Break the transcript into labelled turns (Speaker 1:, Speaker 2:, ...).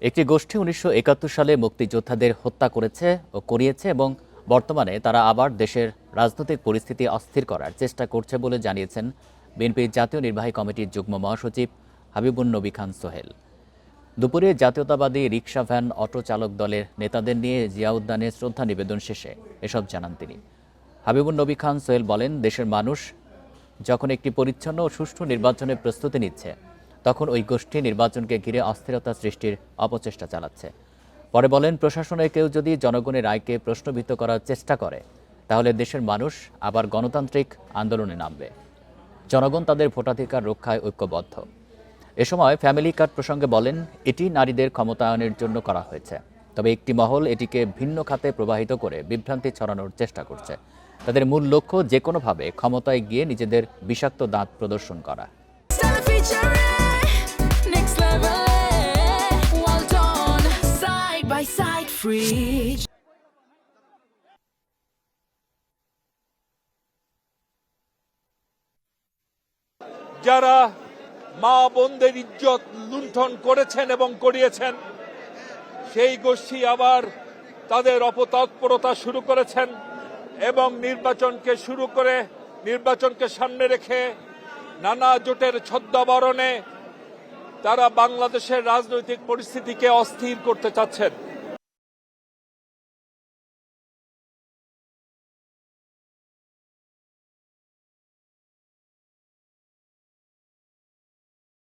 Speaker 1: একটি গোষ্ঠী ১৯৭১ সালে মুক্তিযোদ্ধাদের হত্যা করেছে ও করিয়েছে এবং বর্তমানে তারা আবার দেশের রাজনৈতিক পরিস্থিতি অস্থির করার চেষ্টা করছে বলে জানিয়েছেন বিএনপির জাতীয় নির্বাহী কমিটির যুগ্ম মহাসচিব হাবিবুন নবী খান সোহেল। দুপুরে জাতীয়তাবাদী রিকশা ভ্যান অটো চালক দলের নেতাদের নিয়ে জিয়া উদ্যানে শ্রদ্ধা নিবেদন শেষে এসব জানান তিনি। হাবিবুন নবী খান সোহেল বলেন, দেশের মানুষ যখন একটি পরিচ্ছন্ন ও সুষ্ঠু নির্বাচনের প্রস্তুতি নিচ্ছে, তখন ওই গোষ্ঠী নির্বাচনকে ঘিরে অস্থিরতা সৃষ্টির অপচেষ্টা চালাচ্ছে। পরে বলেন, প্রশাসনের কেউ যদি জনগণের রায়কে প্রশ্নবিদ্ধ করার চেষ্টা করে, তাহলে দেশের মানুষ আবার গণতান্ত্রিক আন্দোলনে নামবে। জনগণ তাদের ভোটাধিকার রক্ষায় ঐক্যবদ্ধ। এ সময় ফ্যামিলি কার্ড প্রসঙ্গে বলেন, এটি নারীদের ক্ষমতায়নের জন্য করা হয়েছে, তবে একটি মহল এটিকে ভিন্ন খাতে প্রবাহিত করে বিভ্রান্তি ছড়ানোর চেষ্টা করছে। তাদের মূল লক্ষ্য যে কোনোভাবে ক্ষমতায় গিয়ে নিজেদের বিষাক্ত দাঁত প্রদর্শন করা।
Speaker 2: যারা মা বোনদের ইজ্জত লুণ্ঠন করেছেন এবং করিয়েছেন, সেই গোষ্ঠী আবার তাদের অপতৎপরতা শুরু করেছেন এবং নির্বাচনকে সামনে রেখে নানা জোটের ছদ্মাবরণে তারা বাংলাদেশের রাজনৈতিক পরিস্থিতিকে অস্থির করতে চাচ্ছেন।